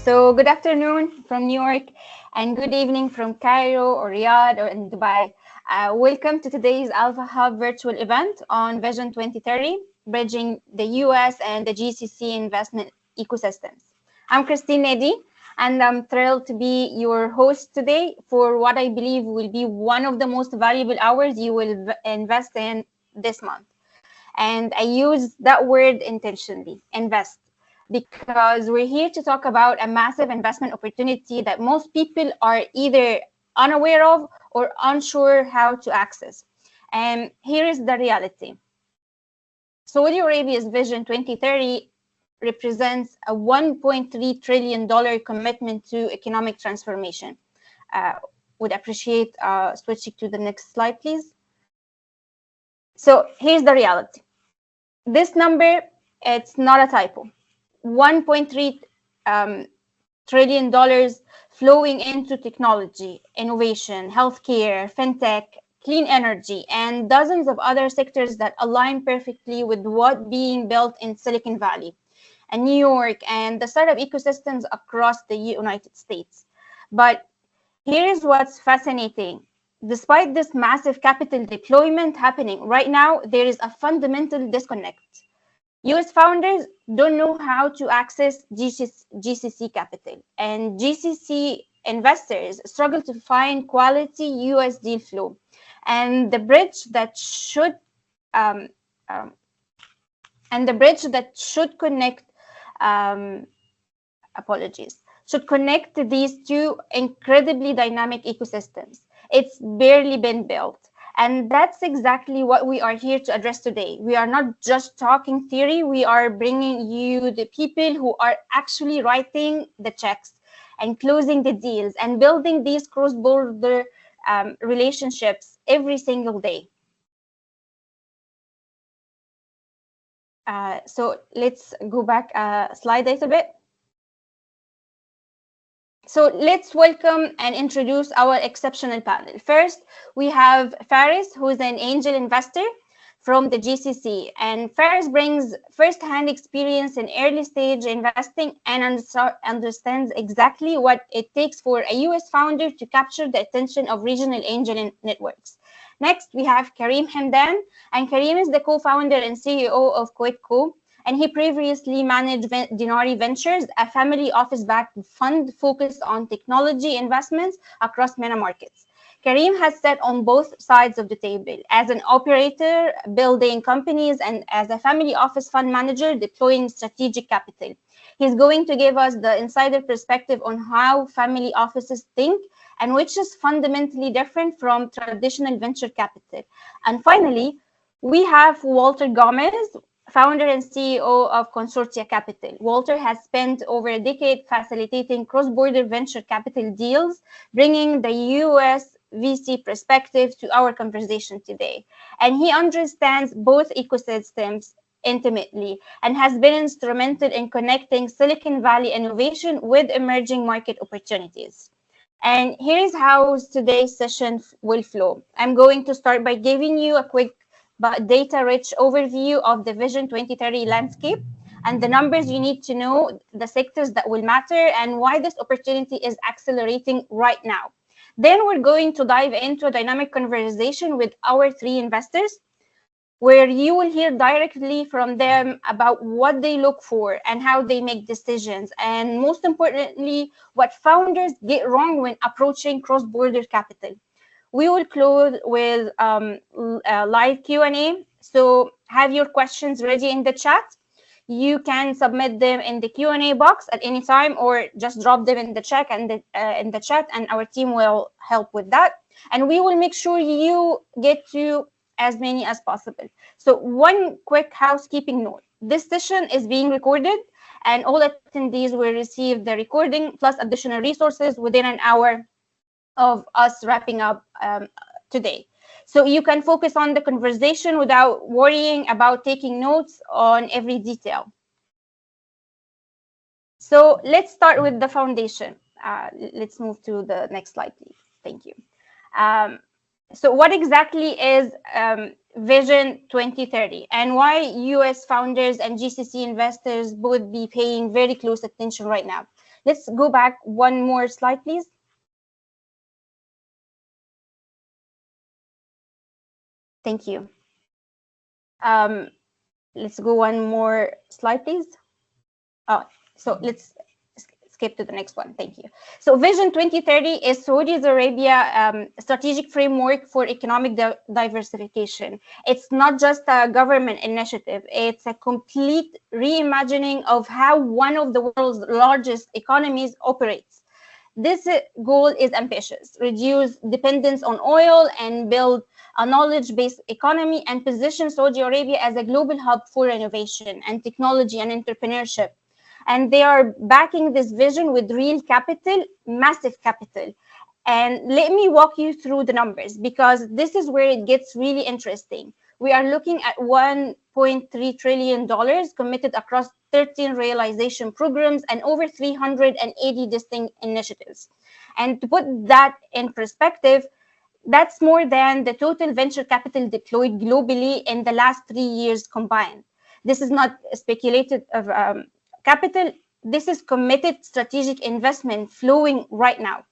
So good afternoon from New York and good evening from Cairo or Riyadh or in Dubai. Welcome to today's Alpha Hub virtual event on Vision 2030, bridging the US and the GCC investment ecosystems. I'm Christine Nedi, and I'm thrilled to be your host today for what I believe will be one of the most valuable hours you will invest in this month. And I use that word intentionally, invest, because we're here to talk about a massive investment opportunity that most people are either unaware of or unsure how to access. And here is the reality. Saudi Arabia's Vision 2030 represents a $1.3 trillion commitment to economic transformation. Would appreciate switching to the next slide, please. So here's the reality. This number, it's not a typo. $1.3 trillion flowing into technology, innovation, healthcare, fintech, clean energy, and dozens of other sectors that align perfectly with what being built in Silicon Valley and New York and the startup ecosystems across the United States. But here's what's fascinating. Despite this massive capital deployment happening right now, there is a fundamental disconnect. US founders don't know how to access GCC capital, and GCC investors struggle to find quality US deal flow. And the bridge that should um, um, connect should connect these two incredibly dynamic ecosystems. It's barely been built. And that's exactly what we are here to address today. We are not just talking theory, we are bringing you the people who are actually writing the checks and closing the deals and building these cross-border relationships every single day. So let's go back a slide a little bit. So let's welcome and introduce our exceptional panel. First, we have Faris, who is an angel investor from the GCC. And Faris brings first-hand experience in early-stage investing and understands exactly what it takes for a US founder to capture the attention of regional angel networks. Next, we have Karim Hamdan, and Karim is the co-founder and CEO of Quidco, and he previously managed Dinari Ventures, a family office-backed fund focused on technology investments across many markets. Karim has sat on both sides of the table, as an operator building companies and as a family office fund manager deploying strategic capital. He's going to give us the insider perspective on how family offices think and which is fundamentally different from traditional venture capital. And finally, we have Walter Gomez, founder and CEO of Consortia Capital. Walter has spent over a decade facilitating cross-border venture capital deals, bringing the US VC perspective to our conversation today. And he understands both ecosystems intimately and has been instrumental in connecting Silicon Valley innovation with emerging market opportunities. And here is how today's session will flow. I'm going to start by giving you a quick but data-rich overview of the Vision 2030 landscape and the numbers you need to know, the sectors that will matter, and why this opportunity is accelerating right now. Then we're going to dive into a dynamic conversation with our three investors, where you will hear directly from them about what they look for and how they make decisions, and most importantly, what founders get wrong when approaching cross-border capital. We will close with live Q&A. So have your questions ready in the chat. You can submit them in the Q&A box at any time, or just drop them in the chat, and our team will help with that. And we will make sure you get to as many as possible. So one quick housekeeping note: this session is being recorded, and all attendees will receive the recording plus additional resources within an hour of us wrapping up today. So you can focus on the conversation without worrying about taking notes on every detail. So let's start with the foundation. Let's move to the next slide, please. Thank you. So what exactly is Vision 2030, and why US founders and GCC investors would be paying very close attention right now? Let's go back one more slide, please. Thank you. Let's go one more slide, please. Oh, so let's skip to the next one. Thank you. So Vision 2030 is Saudi Arabia strategic framework for economic diversification. It's not just a government initiative. It's a complete reimagining of how one of the world's largest economies operates. This goal is ambitious: reduce dependence on oil and build a knowledge-based economy, and position Saudi Arabia as a global hub for innovation and technology and entrepreneurship. And they are backing this vision with real capital, massive capital. And let me walk you through the numbers, because this is where it gets really interesting. We are looking at $1.3 trillion committed across 13 realization programs and over 380 distinct initiatives. And to put that in perspective, that's more than the total venture capital deployed globally in the last 3 years combined. This is not speculative capital. This is committed strategic investment flowing right now.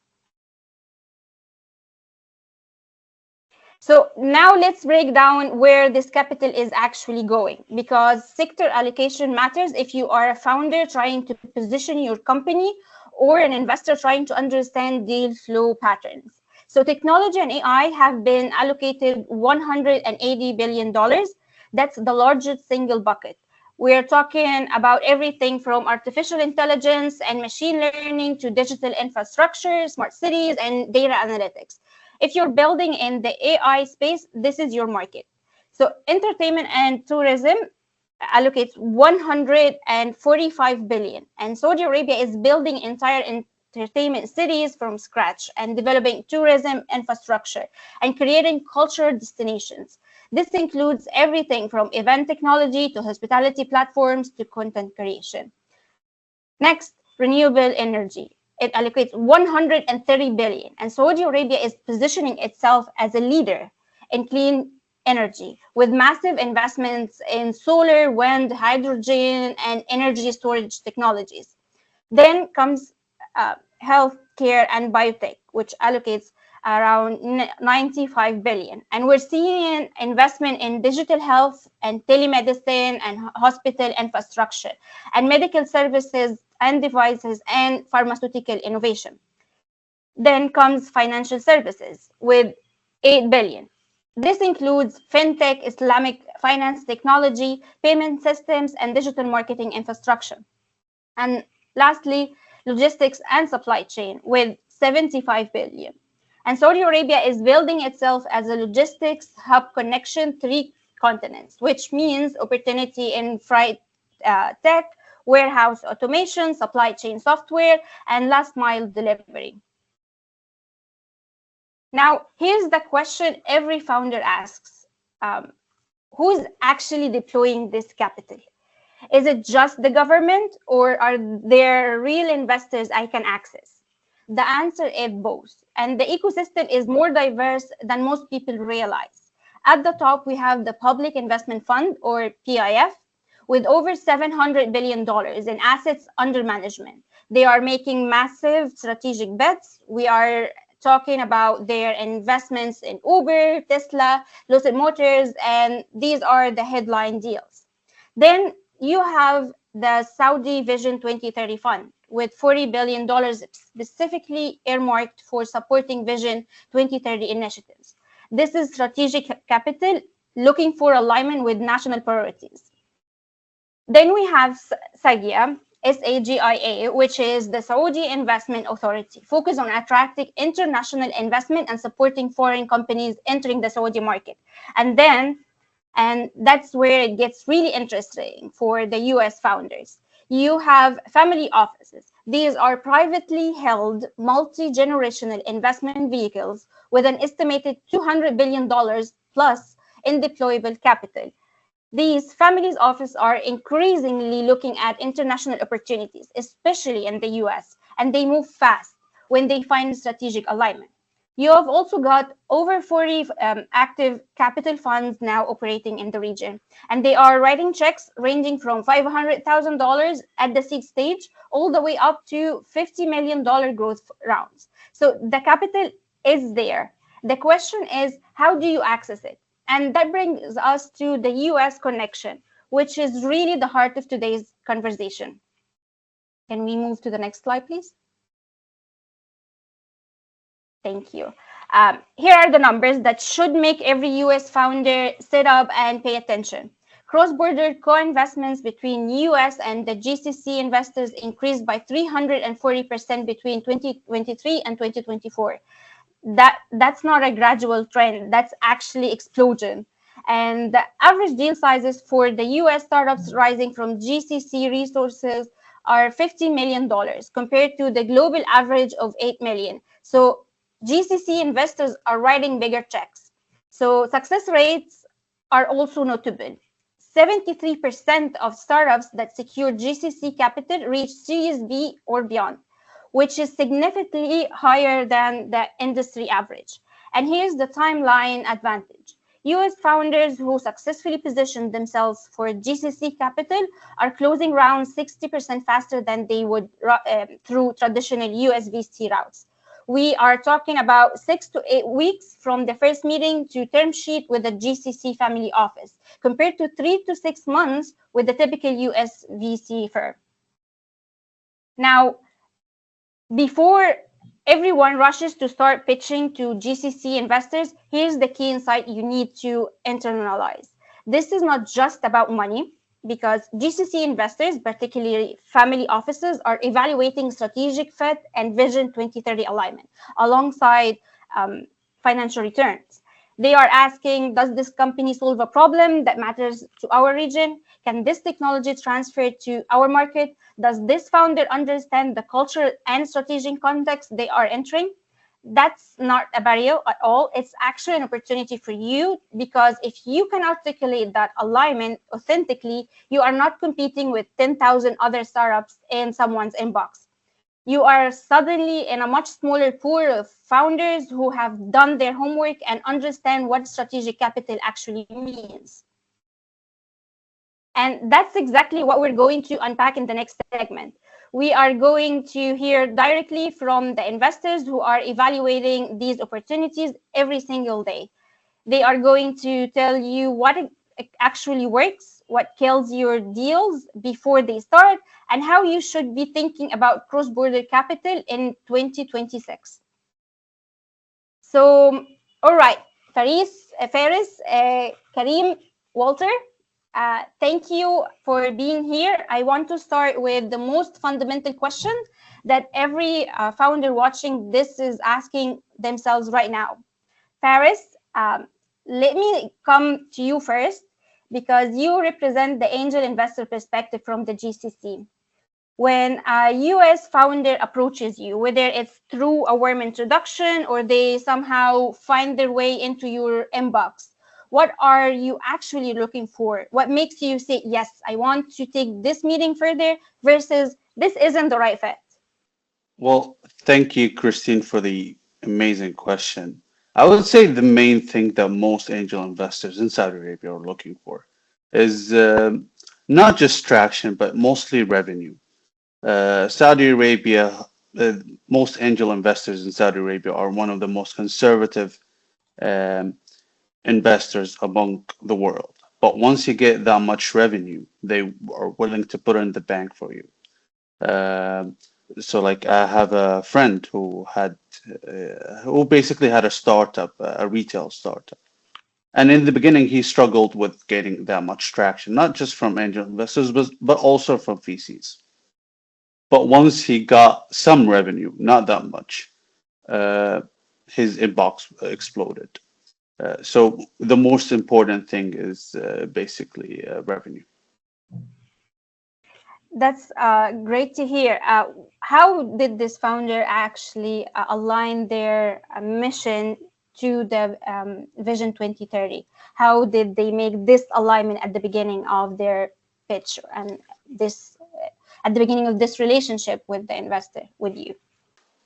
So now let's break down where this capital is actually going, because sector allocation matters if you are a founder trying to position your company or an investor trying to understand deal flow patterns. So technology and AI have been allocated $180 billion. That's the largest single bucket. We're talking about everything from artificial intelligence and machine learning to digital infrastructure, smart cities, and data analytics. If you're building in the AI space, this is your market. So entertainment and tourism allocates 145 billion, and Saudi Arabia is building entire entertainment cities from scratch and developing tourism infrastructure and creating cultural destinations. This includes everything from event technology to hospitality platforms to content creation. Next, renewable energy. It allocates 130 billion, and Saudi Arabia is positioning itself as a leader in clean energy with massive investments in solar, wind, hydrogen, and energy storage technologies. Then comes healthcare and biotech, which allocates around 95 billion. And we're seeing investment in digital health and telemedicine and hospital infrastructure and medical services and devices and pharmaceutical innovation. Then comes financial services with 8 billion. This includes fintech, Islamic finance technology, payment systems, and digital marketing infrastructure. And lastly, logistics and supply chain with 75 billion. And Saudi Arabia is building itself as a logistics hub connection 3 continents, which means opportunity in freight tech, warehouse automation, supply chain software, and last mile delivery. Now, here's the question every founder asks. Who's actually deploying this capital? Is it just the government, or are there real investors I can access? The answer is both, and the ecosystem is more diverse than most people realize. At the top, we have the Public Investment Fund, or PIF, with over $700 billion in assets under management. They are making massive strategic bets. We are talking about their investments in Uber, Tesla, Lucid Motors, and these are the headline deals. Then you have the Saudi Vision 2030 Fund with $40 billion specifically earmarked for supporting Vision 2030 initiatives. This is strategic capital looking for alignment with national priorities. Then we have SAGIA, SAGIA, which is the Saudi Investment Authority, focused on attracting international investment and supporting foreign companies entering the Saudi market. And that's where it gets really interesting for the US founders. You have family offices. These are privately held, multi-generational investment vehicles with an estimated $200 billion plus in deployable capital. These families' offices are increasingly looking at international opportunities, especially in the US, and they move fast when they find strategic alignment. You have also got over 40 active capital funds now operating in the region, and they are writing checks ranging from $500,000 at the seed stage all the way up to $50 million growth rounds. So the capital is there. The question is, how do you access it? And that brings us to the US connection, which is really the heart of today's conversation. Can we move to the next slide, please? Thank you. Here are the numbers that should make every US founder sit up and pay attention. Cross-border co-investments between US and the GCC investors increased by 340% between 2023 and 2024. That's not a gradual trend, that's actually explosion. And the average deal sizes for the US startups rising from GCC resources are $50 million compared to the global average of 8 million. So GCC investors are writing bigger checks. So success rates are also notable. 73% of startups that secure GCC capital reach Series B or beyond, which is significantly higher than the industry average. And here's the timeline advantage. US founders who successfully positioned themselves for GCC capital are closing rounds 60% faster than they would through traditional US VC routes. We are talking about 6 to 8 weeks from the first meeting to term sheet with the GCC family office, compared to 3 to 6 months with the typical US VC firm. Now, before everyone rushes to start pitching to GCC investors, here's the key insight you need to internalize. This is not just about money, because GCC investors, particularly family offices, are evaluating strategic fit and Vision 2030 alignment alongside financial returns. They are asking, does this company solve a problem that matters to our region? Can this technology transfer to our market? Does this founder understand the cultural and strategic context they are entering? That's not a barrier at all. It's actually an opportunity for you, because if you can articulate that alignment authentically, you are not competing with 10,000 other startups in someone's inbox. You are suddenly in a much smaller pool of founders who have done their homework and understand what strategic capital actually means. And that's exactly what we're going to unpack in the next segment. We are going to hear directly from the investors who are evaluating these opportunities every single day. They are going to tell you what actually works, what kills your deals before they start, and how you should be thinking about cross-border capital in 2026. So, all right, Faris, Karim, Walter, thank you for being here. I want to start with the most fundamental question that every founder watching this is asking themselves right now. Faris, let me come to you first, because you represent the angel investor perspective from the GCC. When a US founder approaches you, whether it's through a warm introduction or they somehow find their way into your inbox, what are you actually looking for? What makes you say, yes, I want to take this meeting further, versus this isn't the right fit? Well, thank you, Christine, for the amazing question. I would say the main thing that most angel investors in Saudi Arabia are looking for is not just traction, but mostly revenue. Saudi Arabia, most angel investors in Saudi Arabia are one of the most conservative um, investors among the world. But once you get that much revenue, they are willing to put in the bank for you. Um so like I have a friend who basically had a startup, a retail startup. And in the beginning, he struggled with getting that much traction, not just from angel investors, but also from VCs. But once he got some revenue, not that much, uh, his inbox exploded. So the most important thing is basically revenue. That's great to hear. How did this founder actually align their mission to the Vision 2030? How did they make this alignment at the beginning of their pitch, and this at the beginning of this relationship with the investor, with you?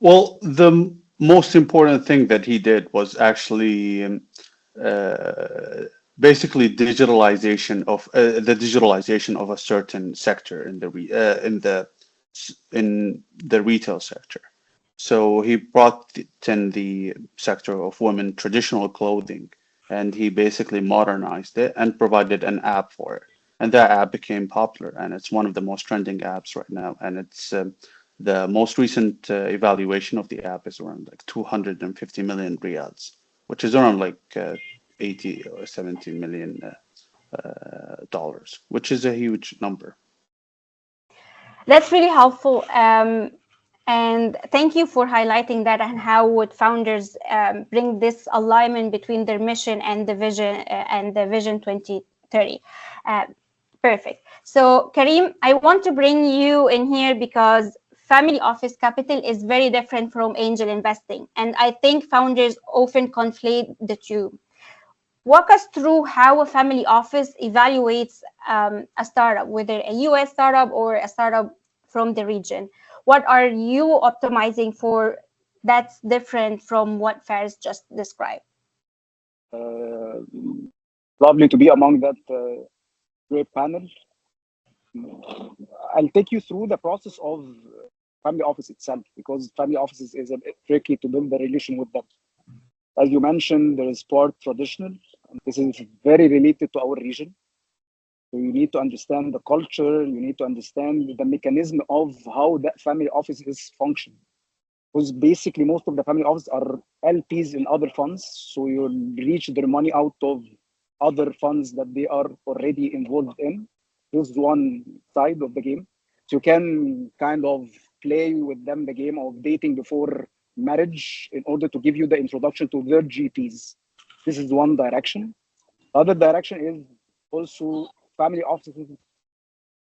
Well, the most important thing that he did was actually uh, basically the digitalization of a certain sector in the retail sector. So he brought in the sector of women traditional clothing, and he basically modernized it and provided an app for it. And that app became popular, and it's one of the most trending apps right now. And it's the most recent evaluation of the app is around like 250 million riyals, which is around like 80 or 70 million dollars, which is a huge number. That's really helpful. And thank you for highlighting that and how would founders bring this alignment between their mission and the vision 2030. Uh, Perfect. So, Kareem, I want to bring you in here because family office capital is very different from angel investing. And I think founders often conflate the two. Walk us through how a family office evaluates a startup, whether a US startup or a startup from the region. What are you optimizing for that's different from what Faris just described? Uh, Lovely to be among that great panel. I'll take you through the process of family office itself because family offices is a bit tricky to build the relation with them. As you mentioned, there is part traditional. And this is very related to our region. So you need to understand the culture. You need to understand the mechanism of how that family office is functioning. Because basically most of the family offices are LPs in other funds. So you reach their money out of other funds that they are already involved in. This is one side of the game. So you can kind of play with them the game of dating before marriage in order to give you the introduction to their GPs. This is one direction. Other direction is also family offices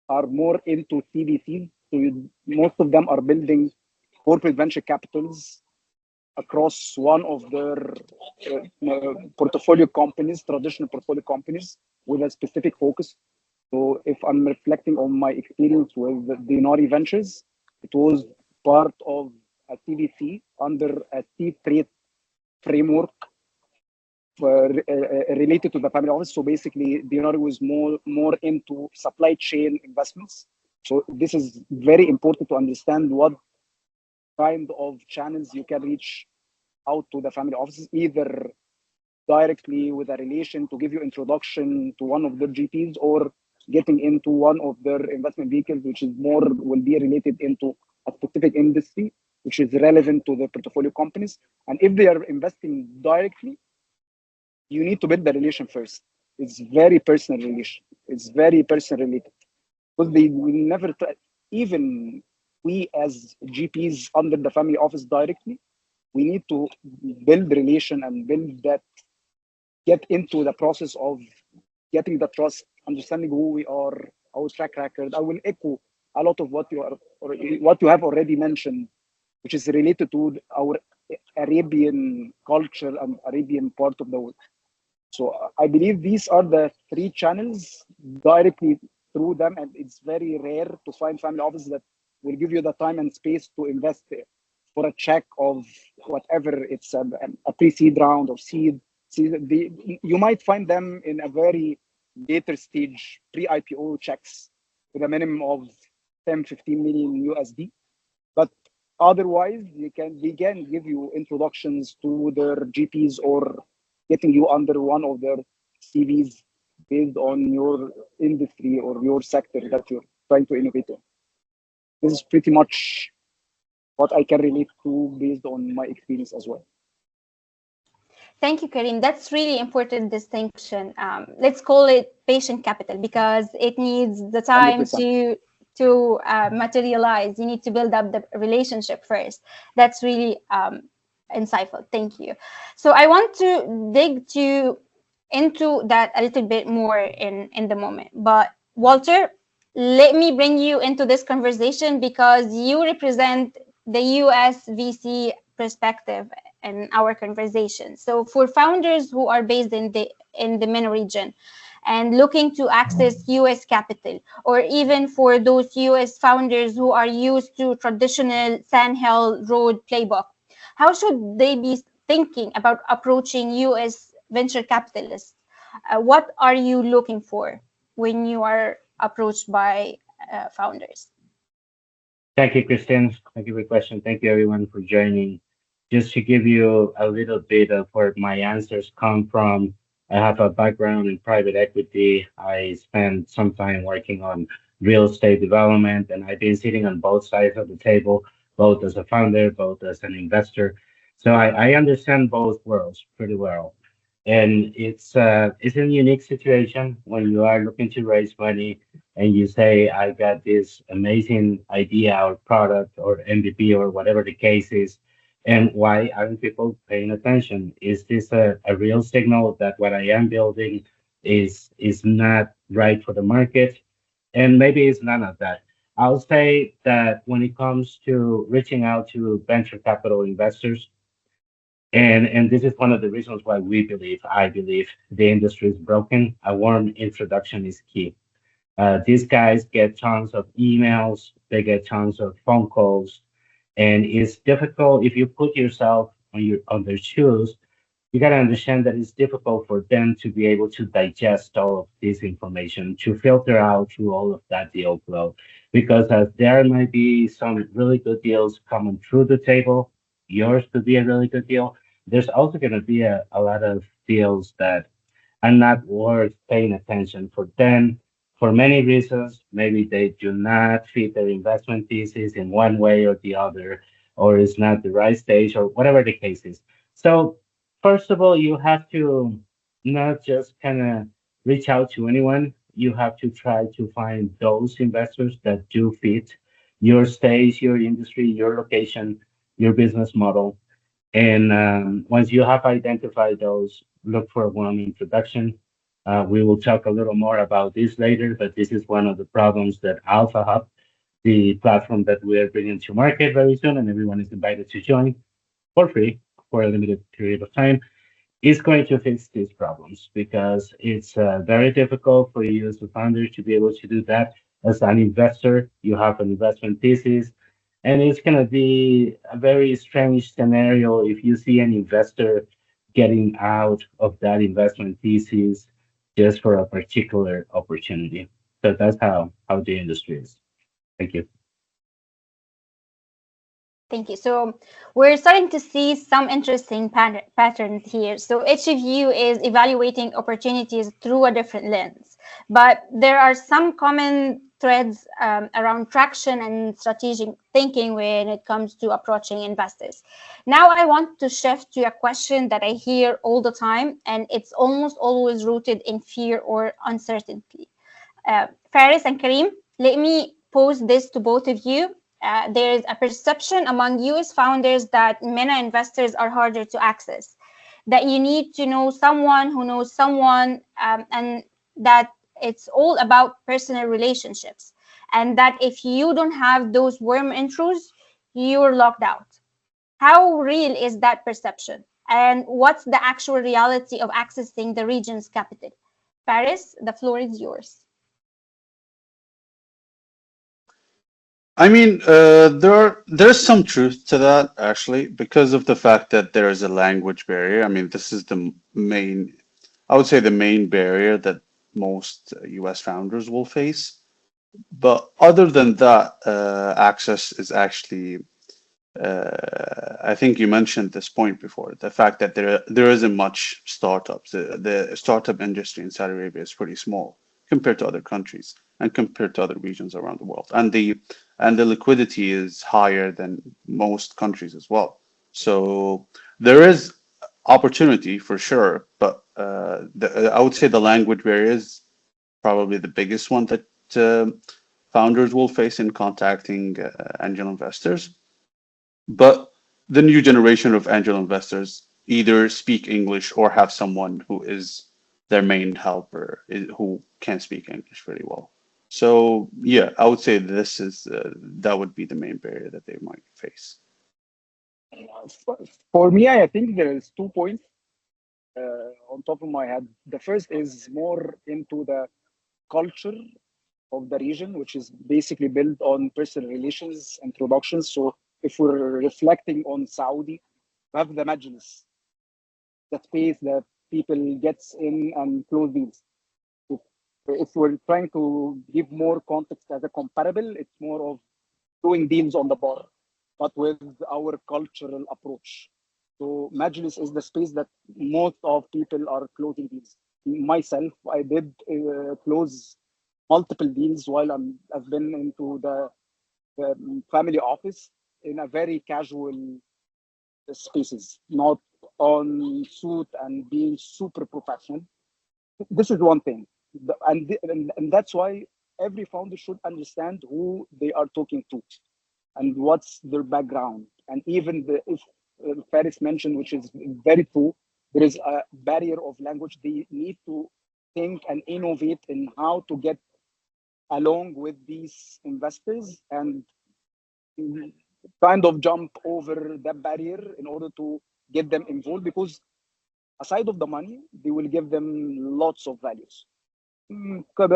are more into CVCs. So most of them are building corporate venture capitals across one of their portfolio companies, traditional portfolio companies with a specific focus. So if I'm reflecting on my experience with the Dinari Ventures, it was part of a CVC under a C-Trade framework related to the family office. So basically, Dinari was more into supply chain investments. So this is very important to understand what kind of channels you can reach out to the family offices, either directly with a relation to give you introduction to one of their GPs or getting into one of their investment vehicles, which is more will be related into a specific industry, which is relevant to the portfolio companies. And if they are investing directly, you need to build the relation first. It's very personal relation. It's very personal related because they will never try. Even we as GPs under the family office directly, we need to build relation and build that, get into the process of getting the trust, understanding who we are, our track record. I will echo a lot of what you are or what you have already mentioned, which is related to our Arabian culture and Arabian part of the world. So I believe these are the three channels directly through them, and it's very rare to find family offices that will give you the time and space to invest for a check of whatever it's a pre-seed round or seed. You might find them in a very later stage pre-IPO checks with a minimum of 10, 15 million USD. But otherwise, they can give you introductions to their GPs or getting you under one of their CVs based on your industry or your sector that you're trying to innovate in. This is pretty much what I can relate to based on my experience as well. Thank you, Karim. That's really important distinction. Let's call it patient capital because it needs the time 100%. to materialize. You need to build up the relationship first. That's really insightful. Thank you. So I want to dig into that a little bit more in the moment. But Walter, let me bring you into this conversation because you represent the US VC perspective in our conversation. So for founders who are based in the MENA region and looking to access US capital, or even for those US founders who are used to traditional Sand Hill Road playbook, How should they be thinking about approaching US venture capitalists? What are you looking for when you are approached by founders? Thank you, Christine. Thank you for your question. Thank you, everyone, for joining. Just to give you a little bit of where my answers come from, I have a background in private equity. I spent some time working on real estate development, and I've been sitting on both sides of the table, both as a founder, both as an investor. So I understand both worlds pretty well. And it's a unique situation when you are looking to raise money and you say, I got this amazing idea or product or MVP or whatever the case is, and why aren't people paying attention? Is this a real signal that what I am building is not right for the market? And maybe it's none of that. I'll say that when it comes to reaching out to venture capital investors, and this is one of the reasons why I believe the industry is broken. A warm introduction is key. These guys get tons of emails, they get tons of phone calls, and it's difficult if you put yourself on their shoes. You got to understand that it's difficult for them to be able to digest all of this information, to filter out through all of that deal flow, because there might be some really good deals coming through the table. Yours could be a really good deal. There's also going to be a lot of deals that are not worth paying attention for them for many reasons. Maybe they do not fit their investment thesis in one way or the other, or it's not the right stage, or whatever the case is. So, first of all, you have to not just kind of reach out to anyone. You have to try to find those investors that do fit your stage, your industry, your location, your business model, and once you have identified those, look for a warm introduction. We will talk a little more about this later, but this is one of the problems that Alpha Hub, the platform that we are bringing to market very soon, and everyone is invited to join for free for a limited period of time, is going to fix these problems because it's very difficult for you as a founder to be able to do that. As an investor, you have an investment thesis, and it's going to be a very strange scenario if you see an investor getting out of that investment thesis just for a particular opportunity. So that's how the industry is. Thank you. Thank you. So we're starting to see some interesting patterns here. So each of you is evaluating opportunities through a different lens, but there are some common threads around traction and strategic thinking when it comes to approaching investors. Now I want to shift to a question that I hear all the time, and it's almost always rooted in fear or uncertainty. Faris and Kareem, let me pose this to both of you. There is a perception among US founders that MENA investors are harder to access, that you need to know someone who knows someone, and that it's all about personal relationships, and that if you don't have those warm intros, you're locked out. How real is that perception? And what's the actual reality of accessing the region's capital? Faris, the floor is yours. I mean, there's some truth to that actually, because of the fact that there is a language barrier. I mean, this is the main, I would say, the main barrier that most U.S. founders will face. But other than that, access is actually, I think you mentioned this point before, the fact that there isn't much startups. The startup industry in Saudi Arabia is pretty small compared to other countries and compared to other regions around the world. And the liquidity is higher than most countries as well. So there is opportunity for sure, but I would say the language barrier is probably the biggest one that founders will face in contacting angel investors. But the new generation of angel investors either speak English or have someone who is their main helper who can speak English very well. So yeah, I would say this is that would be the main barrier that they might face. For me, I think there is 2 points on top of my head. The first is more into the culture of the region, which is basically built on personal relations, introductions. So if we're reflecting on Saudi, You have the majlis, the space that people gets in and close deals. If, if we're trying to give more context as a comparable, it's more of doing deals on the bar, but with our cultural approach. So majlis is the space that most of people are closing deals. Myself, I did close multiple deals while I've been into the family office in a very casual spaces, not on suit and being super professional. This is one thing. And that's why every founder should understand who they are talking to and what's their background. And even if Faris mentioned, which is very true, there is a barrier of language. They need to think and innovate in how to get along with these investors and kind of jump over that barrier in order to get them involved, because aside of the money, they will give them lots of values.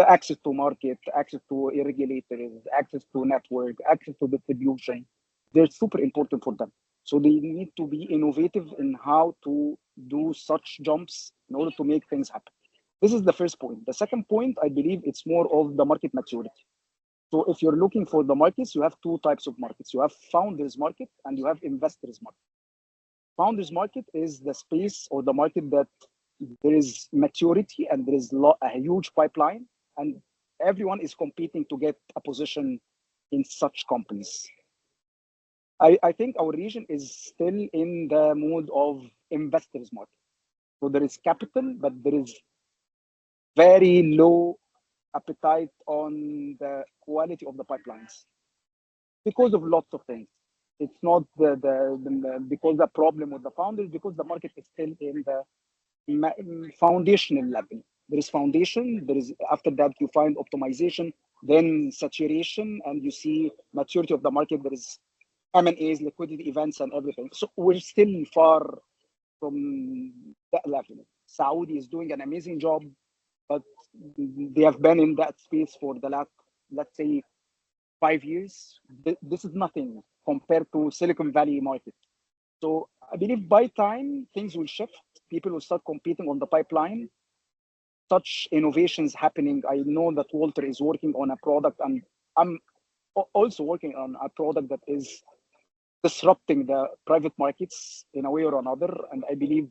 Access to market, access to regulators, access to network, access to distribution. They're super important for them. So they need to be innovative in how to do such jumps in order to make things happen. This is the first point. The second point, I believe it's more of the market maturity. So if you're looking for the markets, you have two types of markets. You have founders market and you have investors market. Founders market is the space or the market that there is maturity and there is a huge pipeline, and everyone is competing to get a position in such companies. I think our region is still in the mood of investors market. So there is capital, but there is very low appetite on the quality of the pipelines because of lots of things. It's not because the problem with the founders, because the market is still in the foundational level. There is foundation, there is after that you find optimization, then saturation, and you see maturity of the market. There is M&As, liquidity events, and everything. So we're still far from that level. Saudi is doing an amazing job, but they have been in that space for the last, let's say, 5 years. This is nothing compared to Silicon Valley market. So I believe by time things will shift, people will start competing on the pipeline. Such innovations happening. I know that Walter is working on a product, and I'm also working on a product that is disrupting the private markets in a way or another. And I believe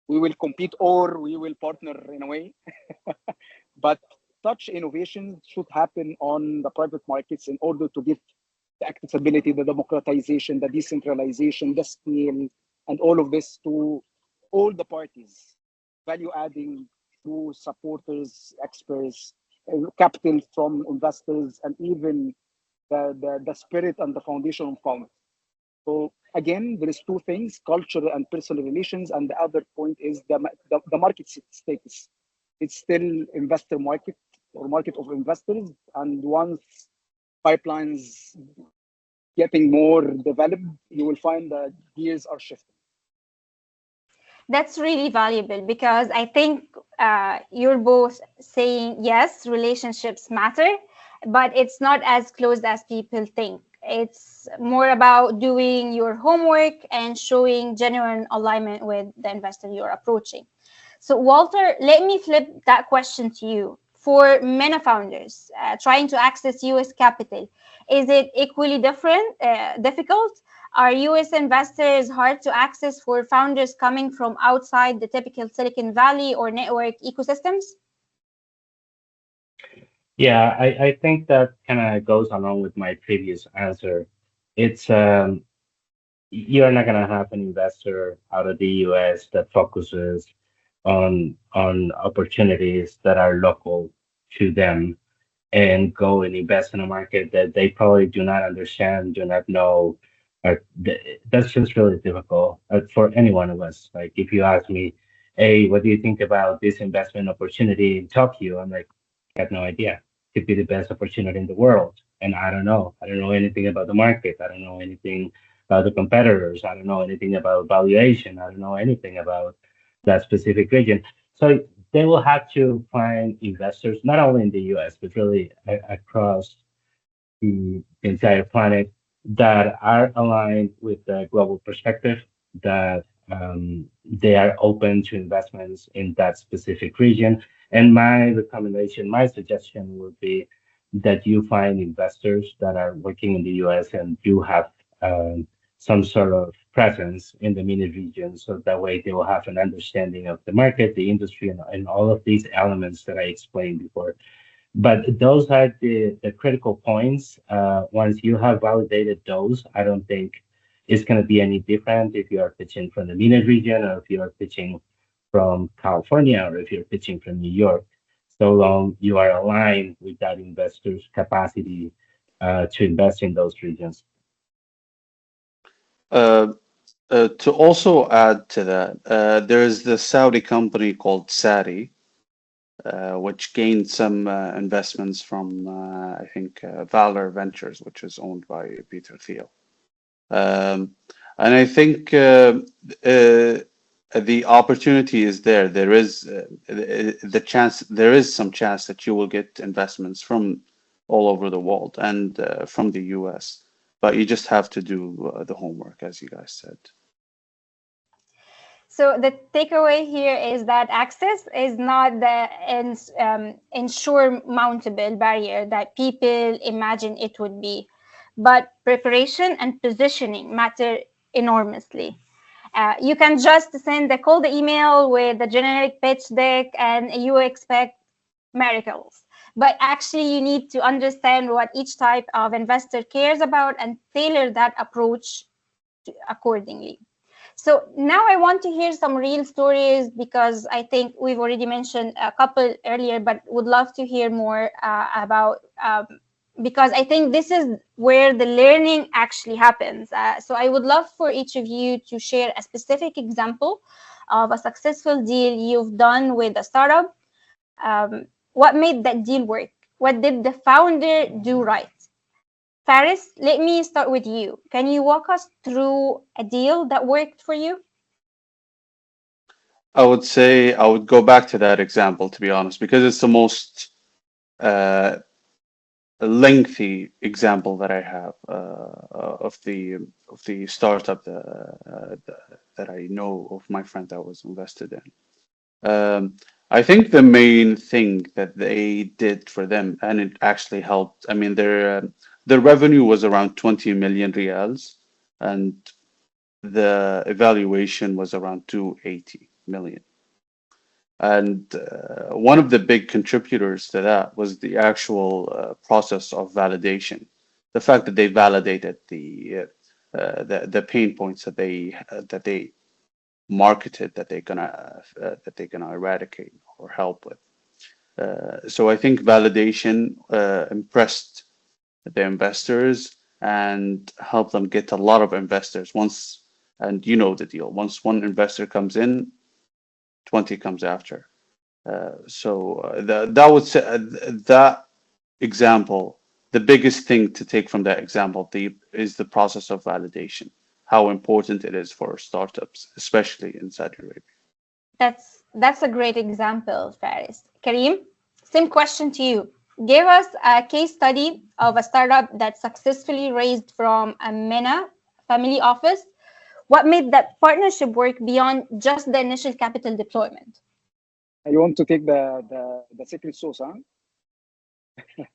we will compete or we will partner in a way. But such innovation should happen on the private markets in order to give the accessibility, the democratization, the decentralization, the scale, and all of this to all the parties, value adding to supporters, experts, capital from investors, and even the spirit and the foundation of founders. So again, there is two things: culture and personal relations, and the other point is the market status. It's still investor market or market of investors, and once pipelines getting more developed, you will find that gears are shifting. That's really valuable because I think you're both saying yes, relationships matter, but it's not as close as people think. It's more about doing your homework and showing genuine alignment with the investor you're approaching. So, Walter, let me flip that question to you. For MENA founders trying to access US capital, is it equally difficult? Are US investors hard to access for founders coming from outside the typical Silicon Valley or network ecosystems? Yeah, I think that kind of goes along with my previous answer. It's you're not gonna have an investor out of the US that focuses on opportunities that are local to them and go and invest in a market that they probably do not understand, do not know. That's just really difficult for any one of us. Like if you ask me, hey, what do you think about this investment opportunity in Tokyo? I'm like, I have no idea. Could be the best opportunity in the world. And I don't know. I don't know anything about the market. I don't know anything about the competitors. I don't know anything about valuation. I don't know anything about that specific region. So they will have to find investors, not only in the US, but really across the entire planet that are aligned with the global perspective, that they are open to investments in that specific region. And my recommendation, my suggestion would be that you find investors that are working in the US and do have some sort of presence in the MENA region. So that way they will have an understanding of the market, the industry, and all of these elements that I explained before. But those are the critical points. Once you have validated those, I don't think it's going to be any different if you are pitching from the MENA region or if you are pitching from California or if you're pitching from New York, so long you are aligned with that investor's capacity to invest in those regions. Uh, to also add to that, there is the Saudi company called Sadi, which gained some investments from, I think, Valor Ventures, which is owned by Peter Thiel. And I think the opportunity is there. There is the chance. There is some chance that you will get investments from all over the world and from the U.S. But you just have to do the homework, as you guys said. So the takeaway here is that access is not the insurmountable barrier that people imagine it would be, but preparation and positioning matter enormously. You can just send a cold email with a generic pitch deck and you expect miracles. But actually, you need to understand what each type of investor cares about and tailor that approach accordingly. So now I want to hear some real stories because I think we've already mentioned a couple earlier, but would love to hear more about because I think this is where the learning actually happens. So I would love for each of you to share a specific example of a successful deal you've done with a startup. What made that deal work? What did the founder do right? Faris, let me start with you. Can you walk us through a deal that worked for you? I would say I would go back to that example, to be honest, because it's the most uh, lengthy example that I have of the startup that I know of my friend that was invested in. I think the main thing that they did for them, and it actually helped. I mean, their revenue was around 20 million reals, and the evaluation was around 280 million. And one of the big contributors to that was the actual process of validation. The fact that they validated the pain points that they marketed that they're gonna eradicate or help with. So I think validation impressed the investors and helped them get a lot of investors once. And you know the deal. Once one investor comes in, 20 comes after. That would say that example, the biggest thing to take from that example is the process of validation, how important it is for startups, especially in Saudi Arabia. That's a great example, Faris. Kareem, same question to you. Give us a case study of a startup that successfully raised from a MENA family office. What made that partnership work beyond just the initial capital deployment? You want to take the secret sauce, huh?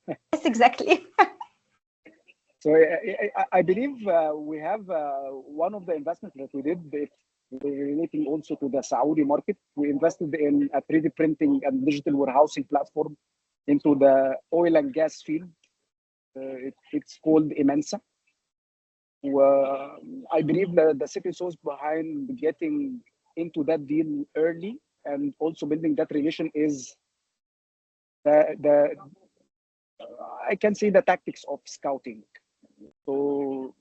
Yes, exactly. So I believe we have one of the investments that we did relating also to the Saudi market. We invested in a 3D printing and digital warehousing platform into the oil and gas field. It's called Imensa. I believe the secret sauce behind getting into that deal early and also building that relation is the I can say the tactics of scouting. So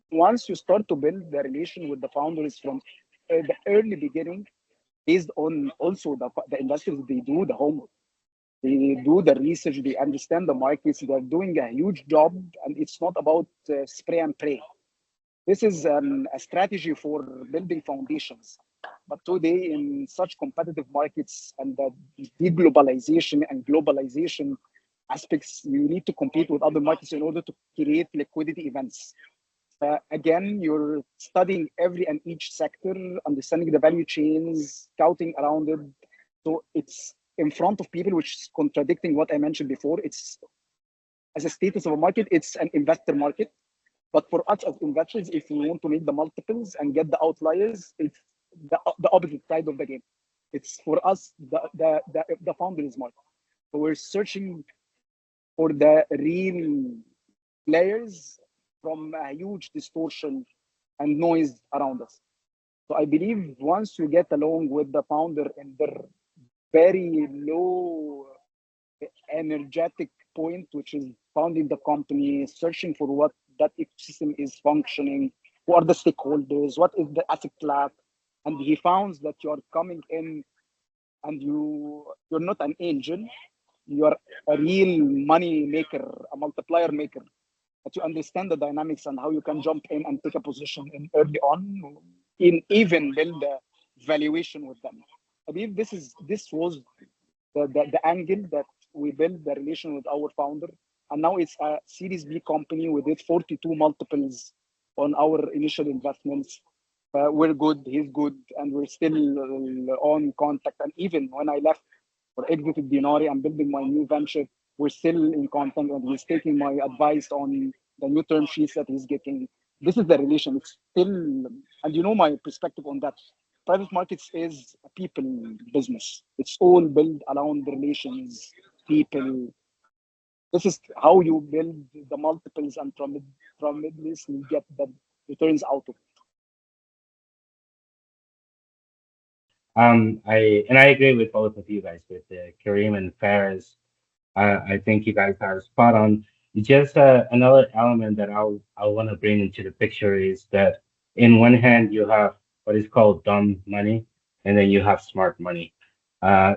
once you start to build the relation with the founders from the early beginning, based on also the investors, they do the homework, they do the research, they understand the markets, they're doing a huge job, and it's not about spray and pray. This is a strategy for building foundations. But today, in such competitive markets and the deglobalization and globalization aspects, you need to compete with other markets in order to create liquidity events. Again, you're studying every and each sector, understanding the value chains, scouting around it. So it's in front of people, which is contradicting what I mentioned before. It's as a status of a market, it's an investor market. But for us as investors, if we want to make the multiples and get the outliers, it's the opposite side of the game. It's for us the founders market. So we're searching for the real players from a huge distortion and noise around us. So I believe once you get along with the founder and their very low energetic point, which is founding the company, searching for what that ecosystem is functioning, who are the stakeholders, what is the asset class, and he found that you are coming in and you're not an angel, you are a real money maker, a multiplier maker. That you understand the dynamics and how you can jump in and take a position in early on, in even build a valuation with them. I believe this was the angle that we built the relation with our founder. And now it's a Series B company. We did 42 multiples on our initial investments. We're good, he's good, and we're still on contact. And even when I left or exited Dinari, I'm building my new venture. We're still in contact, and he's taking my advice on the new term sheets that he's getting. This is the relation. It's still, and you know my perspective on that. Private markets is a people business. It's all built around the relations, people. This is how you build the multiples, and from this you get the returns out of it. I agree with both of you guys, with Kareem and Faris. I think you guys are spot on. Just another element that I want to bring into the picture is that in one hand you have what is called dumb money, and then you have smart money.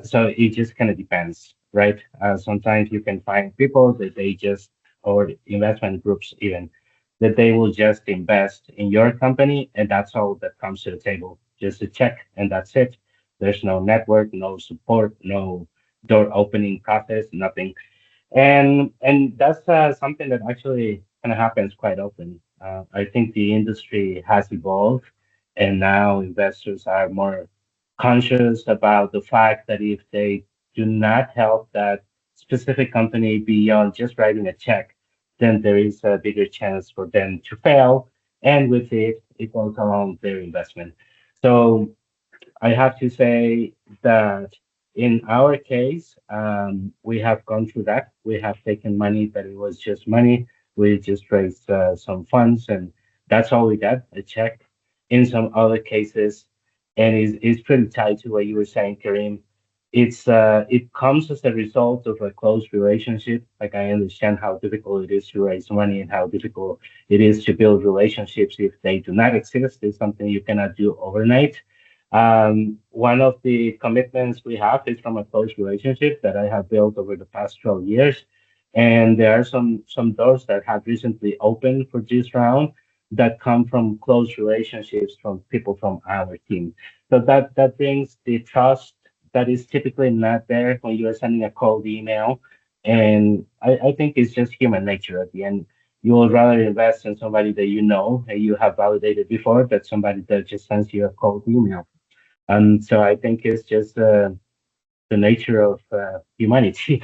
So it just kind of depends, right? Sometimes you can find people that they just, or investment groups even, that they will just invest in your company, and that's all that comes to the table. Just a check, and that's it. There's no network, no support, no door opening process, nothing. And that's something that actually kind of happens quite often. I think the industry has evolved, and now investors are more conscious about the fact that if they do not help that specific company beyond just writing a check, then there is a bigger chance for them to fail, and with it, it goes along their investment. So I have to say that in our case, we have gone through that. We have taken money, but it was just money. We just raised some funds, and that's all we got, a check. In some other cases, and it's pretty tied to what you were saying, Kareem. It comes as a result of a close relationship. Like I understand how difficult it is to raise money and how difficult it is to build relationships if they do not exist. It's something you cannot do overnight. One of the commitments we have is from a close relationship that I have built over the past 12 years. And there are some doors that have recently opened for this round that come from close relationships from people from our team. So that brings the trust that is typically not there when you are sending a cold email. And I think it's just human nature at the end. You would rather invest in somebody that you know and you have validated before than somebody that just sends you a cold email. And so I think it's just the nature of humanity.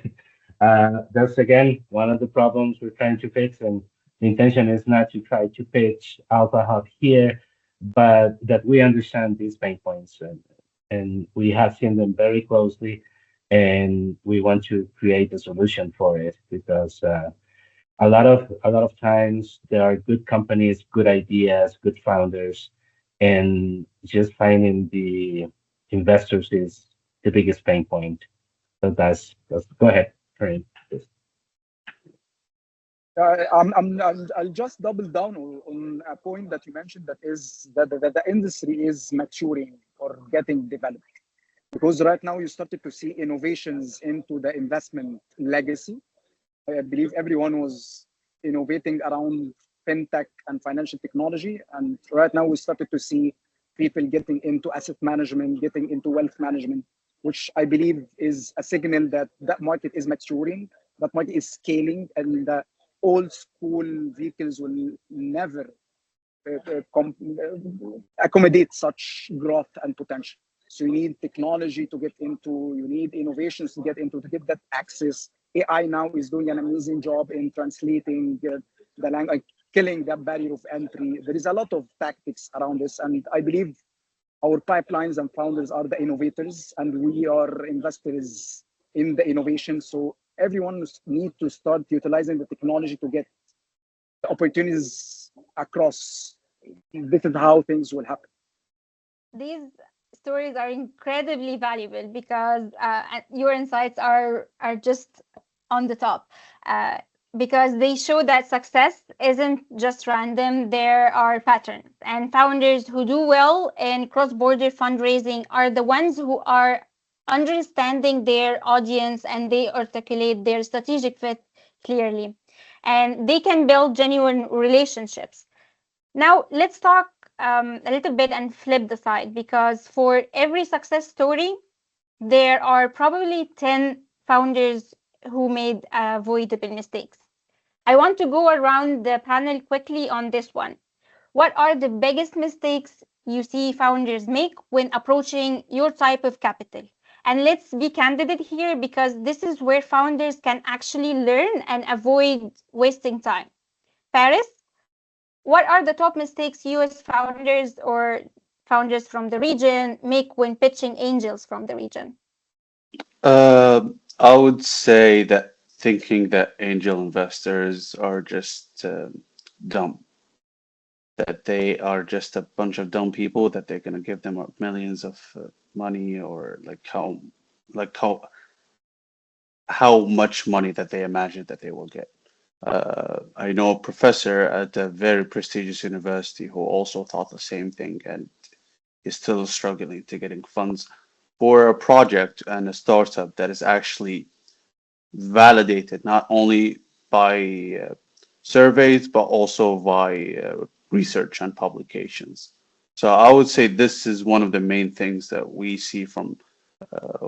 That's again one of the problems we're trying to fix, and the intention is not to try to pitch Alpha Hub here, but that we understand these pain points, and we have seen them very closely, and we want to create a solution for it because a lot of times there are good companies, good ideas, good founders, and just finding the investors is the biggest pain point. So that's go ahead, Kareem. I'll just double down on a point that you mentioned, that is that the industry is maturing or getting developed. Because right now you started to see innovations into the investment legacy. I believe everyone was innovating around fintech and financial technology. And right now we started to see people getting into asset management, getting into wealth management, which I believe is a signal that that market is maturing, that market is scaling, and the old school vehicles will never accommodate such growth and potential. So you need technology to get into, you need innovations to get into, to get that access. AI now is doing an amazing job in translating the language, killing that barrier of entry. There is a lot of tactics around this, and I believe our pipelines and founders are the innovators, and we are investors in the innovation. So everyone needs to start utilizing the technology to get the opportunities across. This is how things will happen. These stories are incredibly valuable because your insights are just on the top. Because they show that success isn't just random, there are patterns. And founders who do well in cross-border fundraising are the ones who are understanding their audience and they articulate their strategic fit clearly. And they can build genuine relationships. Now, let's talk a little bit and flip the side because for every success story, there are probably 10 founders who made avoidable mistakes. I want to go around the panel quickly on this one. What are the biggest mistakes you see founders make when approaching your type of capital? And let's be candid here because this is where founders can actually learn and avoid wasting time. Paris, what are the top mistakes US founders or founders from the region make when pitching angels from the region? I would say that thinking that angel investors are just dumb, that they are just a bunch of dumb people, that they're gonna give them millions of money, or like how much money that they imagine that they will get. I know a professor at a very prestigious university who also thought the same thing and is still struggling to getting funds for a project and a startup that is actually validated not only by surveys but also by research and publications. So I would say this is one of the main things that we see from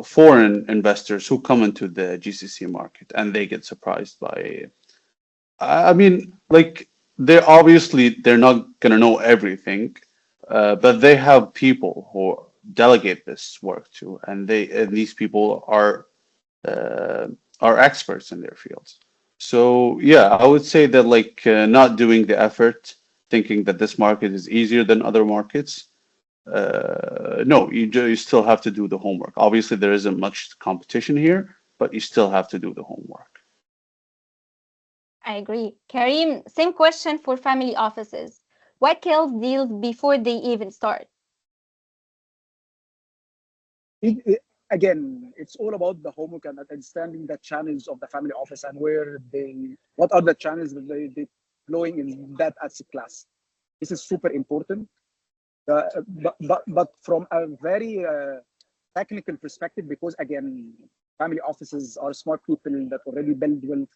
foreign investors who come into the GCC market and they get surprised by. I mean, like they're not gonna know everything, but they have people who delegate this work to, and these people uh, are experts in their fields. So yeah, I would say that like not doing the effort, thinking that this market is easier than other markets. No, you still have to do the homework. Obviously, there isn't much competition here, but you still have to do the homework. I agree. Karim, same question for family offices. What kills deals before they even start? Again, it's all about the homework and understanding the channels of the family office and where they, what are the channels that they flowing in that asset class. This is super important. But from a very technical perspective, because again, family offices are smart people that already build wealth,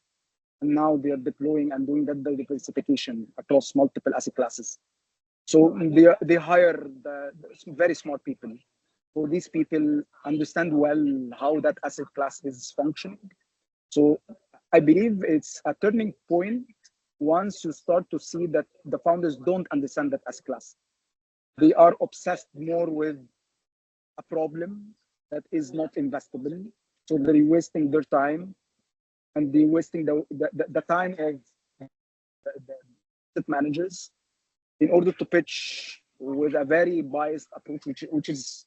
and now they are deploying and doing that diversification across multiple asset classes. So they hire the very smart people. So these people understand well how that asset class is functioning. So I believe it's a turning point once you start to see that the founders don't understand that asset class. They are obsessed more with a problem that is not investable. So they're wasting their time and they're wasting the time of the asset managers in order to pitch with a very biased approach, which is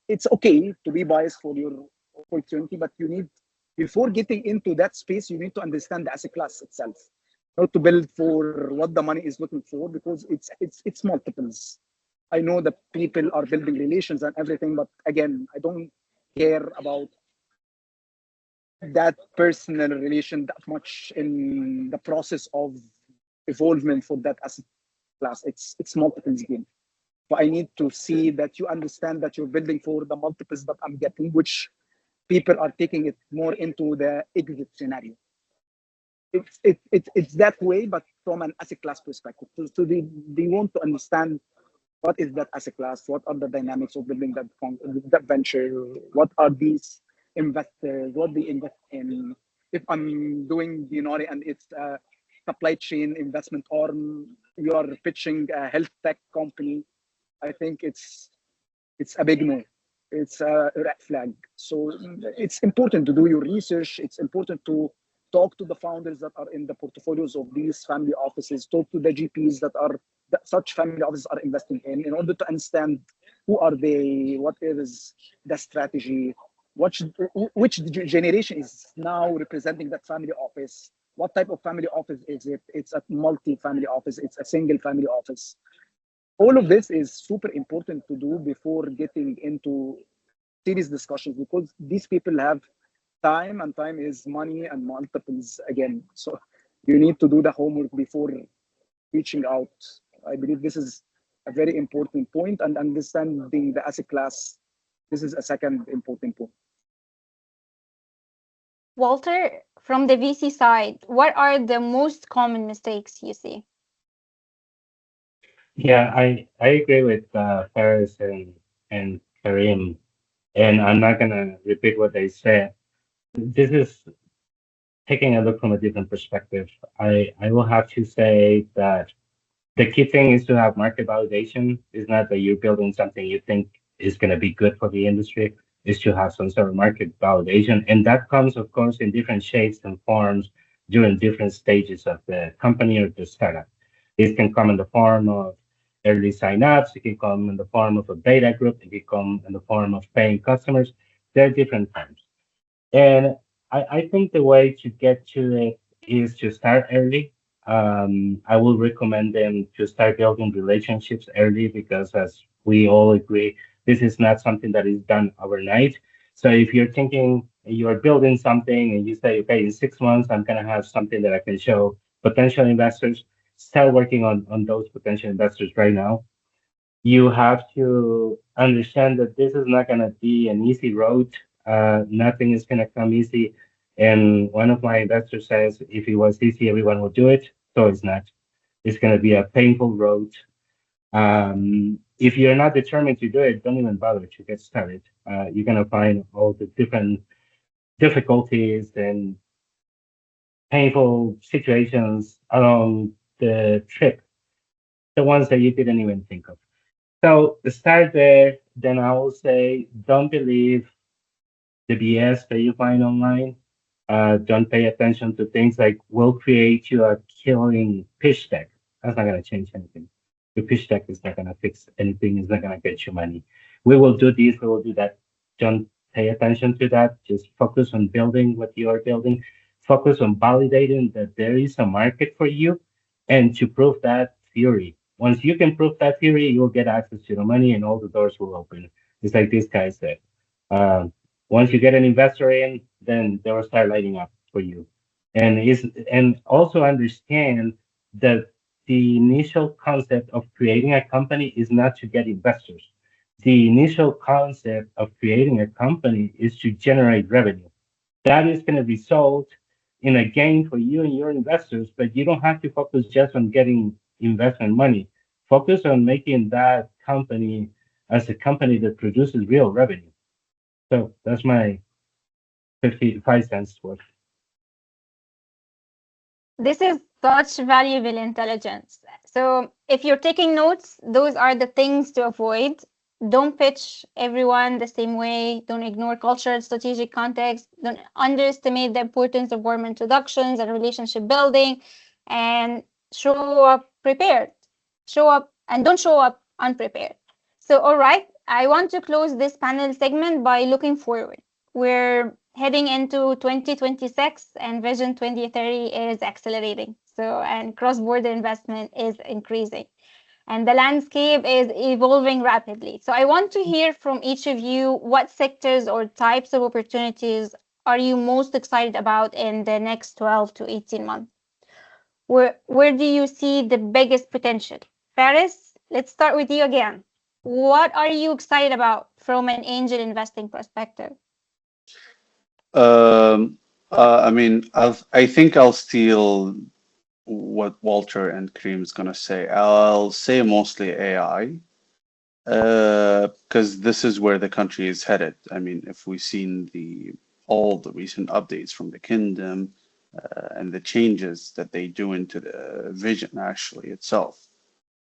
it's okay to be biased for your opportunity, but you need, before getting into that space, you need to understand the asset class itself, not to build for what the money is looking for, because it's multiples. I know that people are building relations and everything, but again, I don't care about that personal relation that much in the process of evolvement for that asset class. It's multiples game. But I need to see that you understand that you're building for the multiples that I'm getting, which people are taking it more into the exit scenario. It's that way, but from an asset class perspective. So they want to understand what is that asset class, what are the dynamics of building that venture, what are these investors, what they invest in. If I'm doing Dinari and it's supply chain investment arm, you are pitching a health tech company, I think it's a big no. It's a red flag. So it's important to do your research. It's important to talk to the founders that are in the portfolios of these family offices, talk to the GPs that such family offices are investing in order to understand who are they, what is the strategy, which generation is now representing that family office, what type of family office is it? It's a multi-family office, it's a single family office. All of this is super important to do before getting into serious discussions, because these people have time, and time is money and multiples again. So you need to do the homework before reaching out. I believe this is a very important point, and understanding the asset class. This is a second important point. Walter, from the VC side, what are the most common mistakes you see? Yeah, I agree with Faris and Karim, and I'm not gonna repeat what they said. This is taking a look from a different perspective. I will have to say that the key thing is to have market validation. It's not that you're building something you think is going to be good for the industry. Is to have some sort of market validation, and that comes, of course, in different shapes and forms during different stages of the company or the startup. It can come in the form of early sign-ups. It can come in the form of a beta group. It can come in the form of paying customers. There are different forms. And I think the way to get to it is to start early. I will recommend them to start building relationships early because, as we all agree, this is not something that is done overnight. So if you're thinking you're building something and you say, okay, in 6 months, I'm going to have something that I can show potential investors, start working on those potential investors right now. You have to understand that this is not going to be an easy road. Nothing is going to come easy. And one of my investors says, if it was easy, everyone would do it. So it's not. It's going to be a painful road. If you're not determined to do it, don't even bother to get started. You're going to find all the different difficulties and painful situations along the trip, the ones that you didn't even think of. So start there. Then I will say, don't believe the BS that you find online. Don't pay attention to things like we'll create you a killing pitch deck. That's not going to change anything. Your pitch deck is not going to fix anything. It's not going to get you money. We will do this. We will do that. Don't pay attention to that. Just focus on building what you are building. Focus on validating that there is a market for you, and to prove that theory. Once you can prove that theory, you'll get access to the money and all the doors will open. It's like this guy said. Um, Once you get an investor in, then they will start lighting up for you. And also understand that the initial concept of creating a company is not to get investors. The initial concept of creating a company is to generate revenue. That is going to result in a gain for you and your investors, but you don't have to focus just on getting investment money. Focus on making that company as a company that produces real revenue. So that's my 55 cents worth. This is such valuable intelligence. So, if you're taking notes, those are the things to avoid. Don't pitch everyone the same way. Don't ignore cultural strategic context. Don't underestimate the importance of warm introductions and relationship building. And show up prepared. Show up and don't show up unprepared. So, all right, I want to close this panel segment by looking forward. We're heading into 2026 and Vision 2030 is accelerating. So, and cross-border investment is increasing and the landscape is evolving rapidly. So I want to hear from each of you what sectors or types of opportunities are you most excited about in the next 12 to 18 months? Where do you see the biggest potential? Faris, let's start with you again. What are you excited about from an angel investing perspective? I mean, I think I'll steal what Walter and Kareem is gonna say. I'll say mostly AI, because this is where the country is headed. I mean, if we've seen all the recent updates from the kingdom, and the changes that they do into the vision actually itself.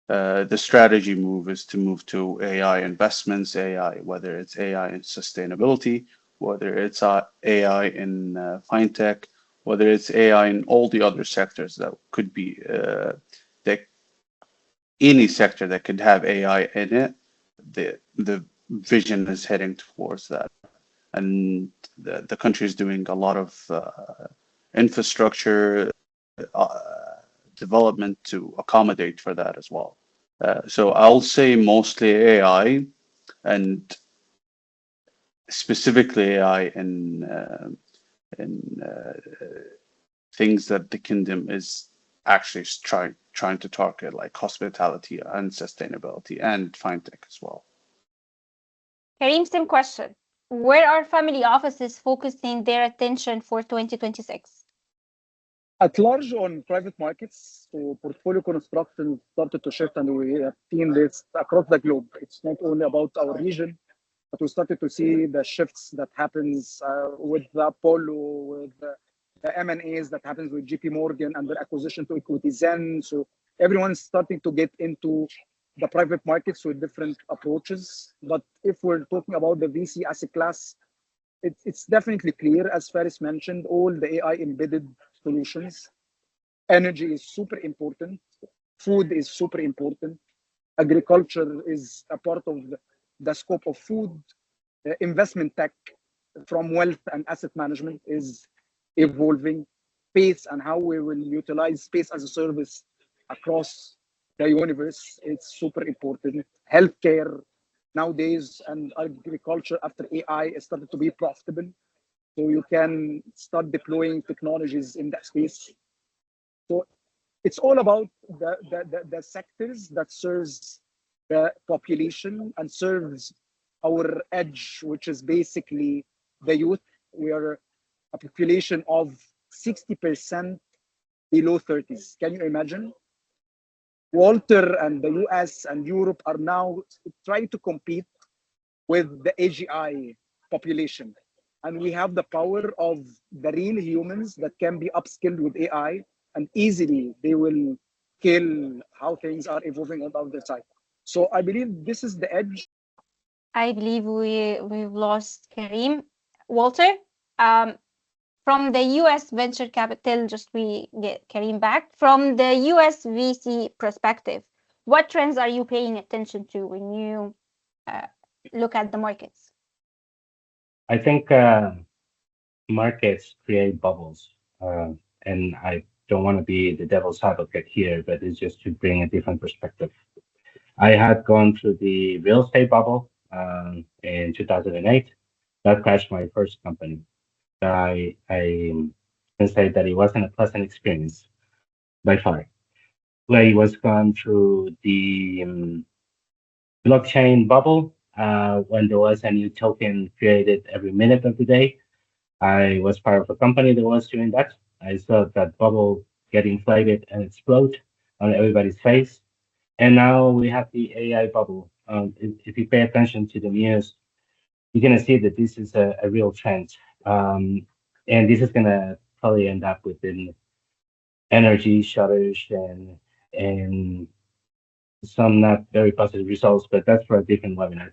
The strategy move is to move to AI investments, AI, whether it's AI in sustainability, whether it's AI in fintech, whether it's AI in all the other sectors that could be that any sector that could have AI in it. The vision is heading towards that, and the country is doing a lot of infrastructure development to accommodate for that as well. So I'll say mostly AI, and specifically AI in things that the kingdom is actually trying to target, like hospitality and sustainability and fintech as well. Kareem, same question. Where are family offices focusing their attention for 2026? At large on private markets, so portfolio construction started to shift, and we have seen this across the globe. It's not only about our region, but we started to see the shifts that happens with the Apollo, with the M&As that happens with JP Morgan and their acquisition to Equity Zen. So everyone's starting to get into the private markets with different approaches. But if we're talking about the VC asset class, it's definitely clear, as Faris mentioned, all the AI embedded solutions. Energy is super important. Food is super important. Agriculture is a part of the scope of food. Investment tech from wealth and asset management is evolving. Space and how we will utilize space as a service across the universe, it's super important. Healthcare nowadays and agriculture after AI is started to be profitable. So you can start deploying technologies in that space. So it's all about the sectors that serves the population and serves our edge, which is basically the youth. We are a population of 60% below 30s. Can you imagine? Walter and the US and Europe are now trying to compete with the AGI population. And we have the power of the real humans that can be upskilled with AI, and easily they will kill how things are evolving on the side. So I believe this is the edge. I believe we've lost Kareem. Walter, um, from the US venture capital, just we get Kareem back. From the US VC perspective, what trends are you paying attention to when you look at the markets? I think markets create bubbles, and I don't want to be the devil's advocate here, but it's just to bring a different perspective. I had gone through the real estate bubble in 2008. That crashed my first company. I can say that it wasn't a pleasant experience by far. I was gone through the blockchain bubble when there was a new token created every minute of the day. I was part of a company that was doing that. I saw that bubble get inflated and explode on everybody's face. And now we have the AI bubble. If you pay attention to the news, you're going to see that this is a real trend. And this is going to probably end up within energy shortage and some not very positive results, but that's for a different webinar.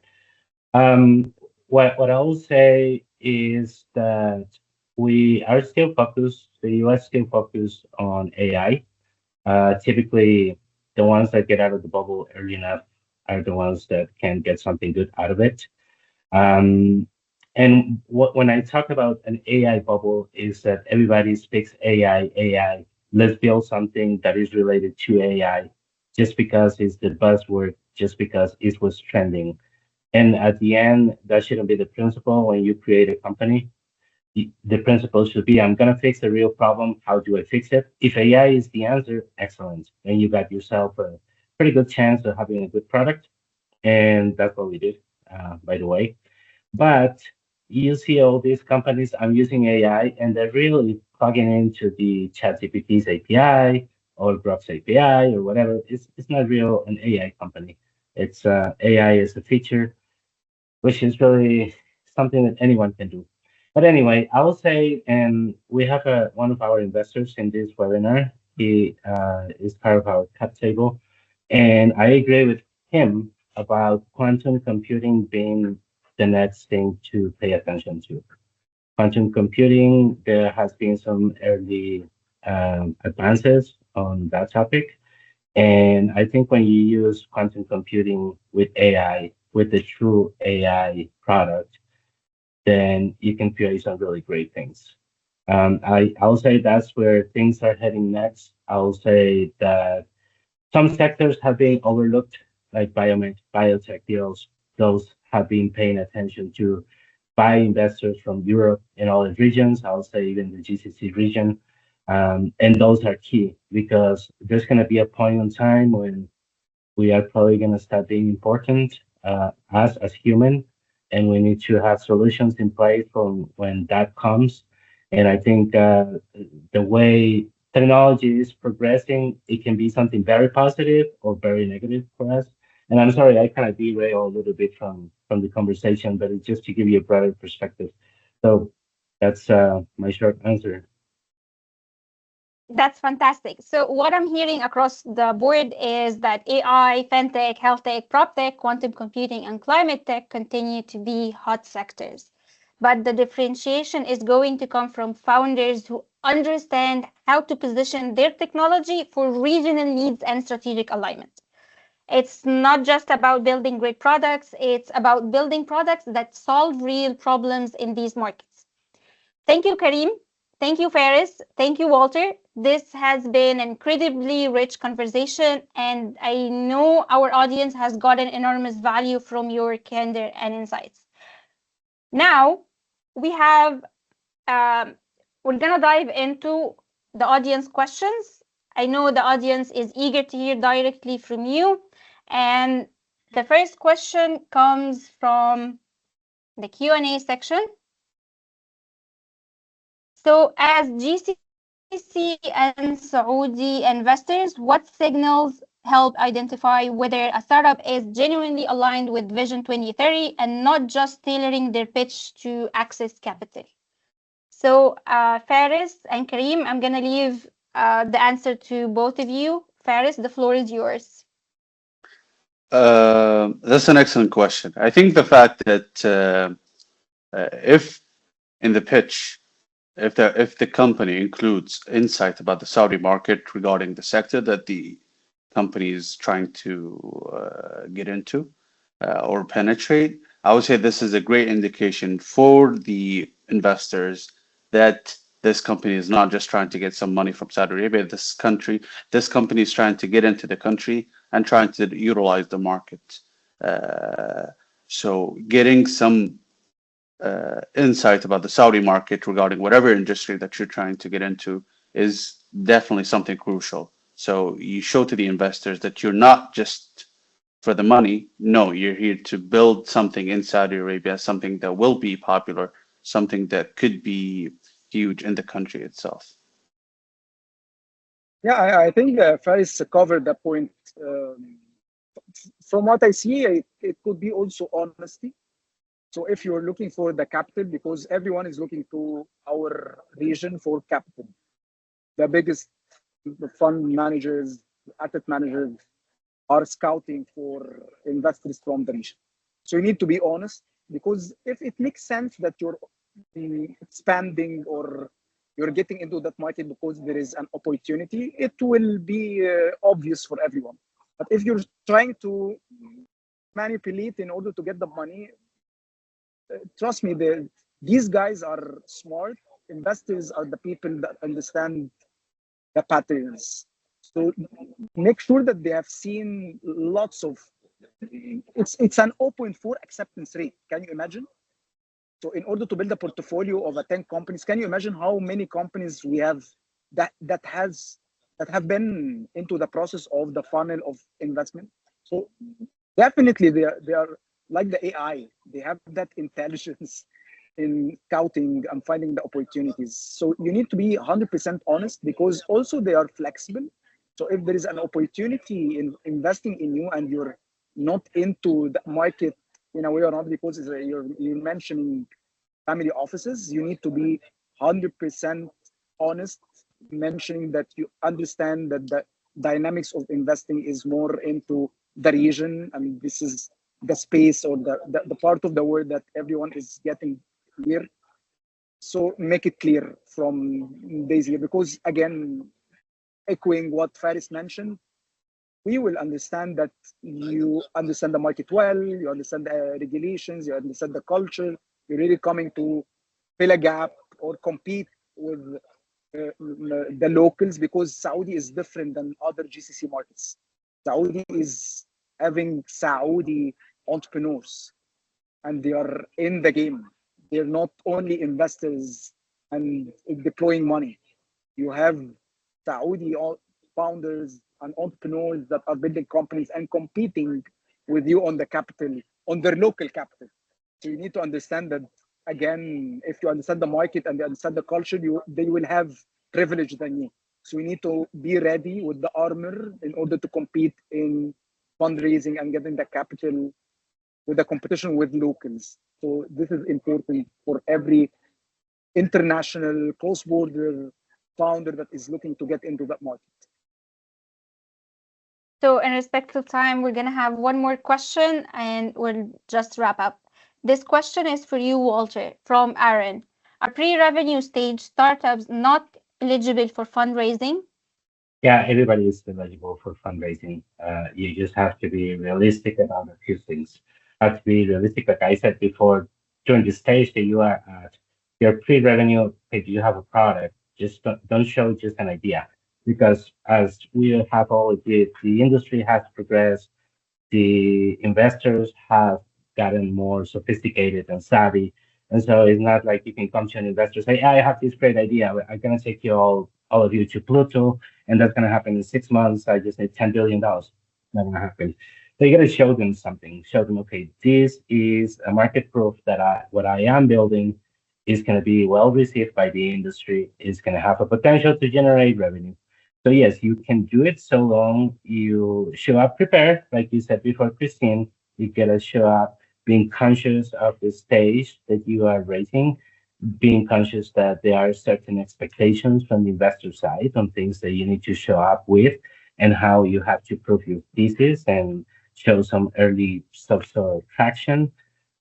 What I will say is that we are still focused, the US still focused on AI. Typically, the ones that get out of the bubble early enough are the ones that can get something good out of it. And when I talk about an AI bubble, is that everybody speaks AI, AI. Let's build something that is related to AI, just because it's the buzzword, just because it was trending. And at the end, that shouldn't be the principle when you create a company. The principle should be, I'm going to fix a real problem. How do I fix it? If AI is the answer, excellent. Then you got yourself a pretty good chance of having a good product. And that's what we did, by the way. But you see all these companies, I'm using AI, and they're really plugging into the ChatGPT's API or Grok's API or whatever. It's not real an AI company. It's AI is a feature, which is really something that anyone can do. But anyway, I will say, and we have one of our investors in this webinar. He is part of our cap table, and I agree with him about quantum computing being the next thing to pay attention to. Quantum computing, there has been some early advances on that topic. And I think when you use quantum computing with AI, with the true AI product, then you can create some really great things. I'll say that's where things are heading next. I'll say that some sectors have been overlooked, like biotech deals. Those have been paying attention to by investors from Europe and all the regions. I'll say even the GCC region. And those are key because there's going to be a point in time when we are probably going to start being important as human, and we need to have solutions in place for when that comes. And I think the way technology is progressing, it can be something very positive or very negative for us. And I'm sorry, I kind of derail a little bit from the conversation, but it's just to give you a broader perspective. So that's my short answer. That's fantastic. So what I'm hearing across the board is that AI, fintech, health tech, prop tech, quantum computing, and climate tech continue to be hot sectors. But the differentiation is going to come from founders who understand how to position their technology for regional needs and strategic alignment. It's not just about building great products, it's about building products that solve real problems in these markets. Thank you, Karim. Thank you, Faris. Thank you, Walter. This has been an incredibly rich conversation, and I know our audience has gotten enormous value from your candor and insights. Now, we have, we're going to dive into the audience questions. I know the audience is eager to hear directly from you. And the first question comes from the Q&A section. So as GCC and Saudi investors, what signals help identify whether a startup is genuinely aligned with Vision 2030 and not just tailoring their pitch to access capital? So Faris and Karim, I'm going to leave the answer to both of you. Faris, the floor is yours. That's an excellent question. I think the fact that if in the pitch, if the company includes insight about the Saudi market regarding the sector that the company is trying to get into or penetrate, I would say this is a great indication for the investors that this company is not just trying to get some money from Saudi Arabia. This company is trying to get into the country and trying to utilize the market. So getting some insight about the Saudi market regarding whatever industry that you're trying to get into is definitely something crucial. So you show to the investors that you're not just for the money. No, you're here to build something in Saudi Arabia, something that will be popular, something that could be huge in the country itself. Yeah, I think Faris covered the point. From what I see, it could be also honesty. So if you're looking for the capital, because everyone is looking to our region for capital, the biggest fund managers, asset managers are scouting for investors from the region. So you need to be honest, because if it makes sense that you're expanding or you're getting into that market because there is an opportunity, it will be obvious for everyone. But if you're trying to manipulate in order to get the money, trust me, these guys are smart. Investors are the people that understand the patterns. So make sure that they have seen lots of. It's an 0.4 acceptance rate. Can you imagine? So in order to build a portfolio of 10 companies, can you imagine how many companies we have that have been into the process of the funnel of investment? So definitely they are like the AI. They have that intelligence in scouting and finding the opportunities. So you need to be 100% honest, because also they are flexible. So if there is an opportunity in investing in you and you're not into the market in a way or not, because you're mentioning family offices, you need to be 100% honest, mentioning that you understand that the dynamics of investing is more into the region, and this is the space or the part of the world that everyone is getting here. So make it clear from daily, because again, echoing what Faris mentioned, we will understand that you understand the market well, you understand the regulations, you understand the culture, you're really coming to fill a gap or compete with the locals, because Saudi is different than other GCC markets. Saudi is having Saudi entrepreneurs, and they are in the game. They're not only investors and deploying money. You have Saudi founders and entrepreneurs that are building companies and competing with you on the capital, on their local capital. So you need to understand that, again, if you understand the market and you understand the culture, they will have privilege than you. So we need to be ready with the armor in order to compete in fundraising and getting the capital with the competition with locals. So this is important for every international cross-border founder that is looking to get into that market. So in respect to time, we're going to have one more question and we'll just wrap up. This question is for you, Walter, from Aaron. Are pre-revenue stage startups not eligible for fundraising? Yeah, everybody is eligible for fundraising. You just have to be realistic about a few things. Have to be realistic, like I said before, during the stage that you are at, your pre-revenue, if you have a product, just don't show just an idea. Because as we have all agreed, the industry has progressed, the investors have gotten more sophisticated and savvy. And so it's not like you can come to an investor and say, I have this great idea. I'm going to take you all of you to Pluto, and that's going to happen in 6 months. I just need $10 billion. Not going to happen. So you got to show them something. Show them, okay, this is a market proof that what I am building is going to be well received by the industry. Is going to have a potential to generate revenue. So yes, you can do it so long you show up prepared, like you said before, Christine. You gotta show up being conscious of the stage that you are raising, being conscious that there are certain expectations from the investor side on things that you need to show up with, and how you have to prove your thesis and show some early social traction.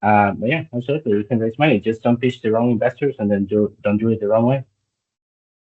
But yeah, absolutely, you can raise money. Just don't pitch the wrong investors, and then don't do it the wrong way.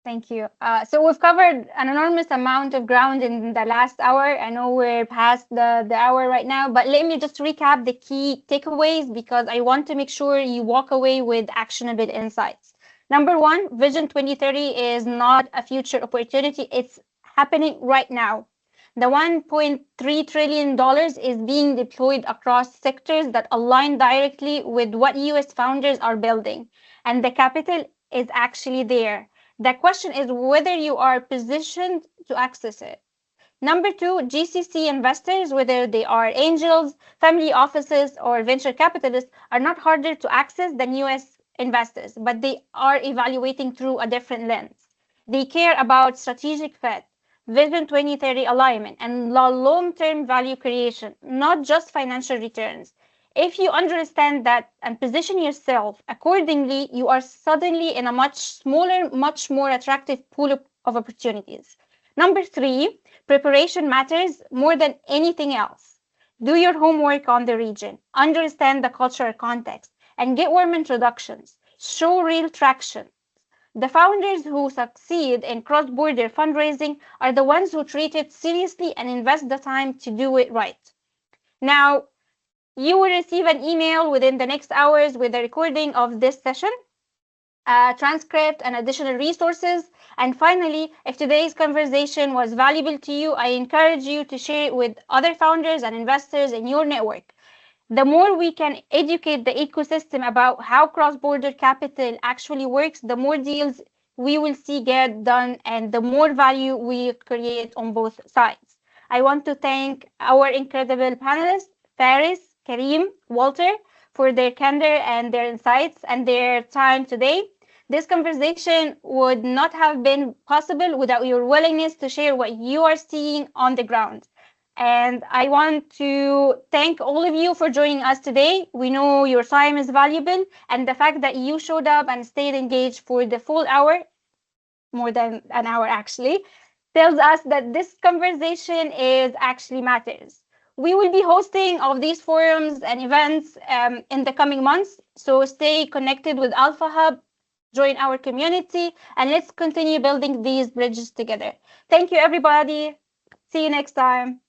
Thank you. So we've covered an enormous amount of ground in the last hour. I know we're past the hour right now, but let me just recap the key takeaways because I want to make sure you walk away with actionable insights. Number one, Vision 2030 is not a future opportunity. It's happening right now. The $1.3 trillion is being deployed across sectors that align directly with what US founders are building, and the capital is actually there. The question is whether you are positioned to access it. Number two, GCC investors, whether they are angels, family offices, or venture capitalists, are not harder to access than US investors, but they are evaluating through a different lens. They care about strategic fit, Vision 2030 alignment, and long-term value creation, not just financial returns. If you understand that and position yourself accordingly, you are suddenly in a much smaller, much more attractive pool of opportunities. Number three, preparation matters more than anything else. Do your homework on the region, understand the cultural context, and get warm introductions. Show real traction. The founders who succeed in cross-border fundraising are the ones who treat it seriously and invest the time to do it right. Now, you will receive an email within the next hours with a recording of this session, a transcript, and additional resources. And finally, if today's conversation was valuable to you, I encourage you to share it with other founders and investors in your network. The more we can educate the ecosystem about how cross-border capital actually works, the more deals we will see get done and the more value we create on both sides. I want to thank our incredible panelists, Faris, Kareem, Walter, for their candor and their insights and their time today. This conversation would not have been possible without your willingness to share what you are seeing on the ground. And I want to thank all of you for joining us today. We know your time is valuable, and the fact that you showed up and stayed engaged for the full hour, more than an hour actually, tells us that this conversation is actually matters. We will be hosting of these forums and events in the coming months, so stay connected with Alpha Hub, join our community, and let's continue building these bridges together. Thank you, everybody. See you next time.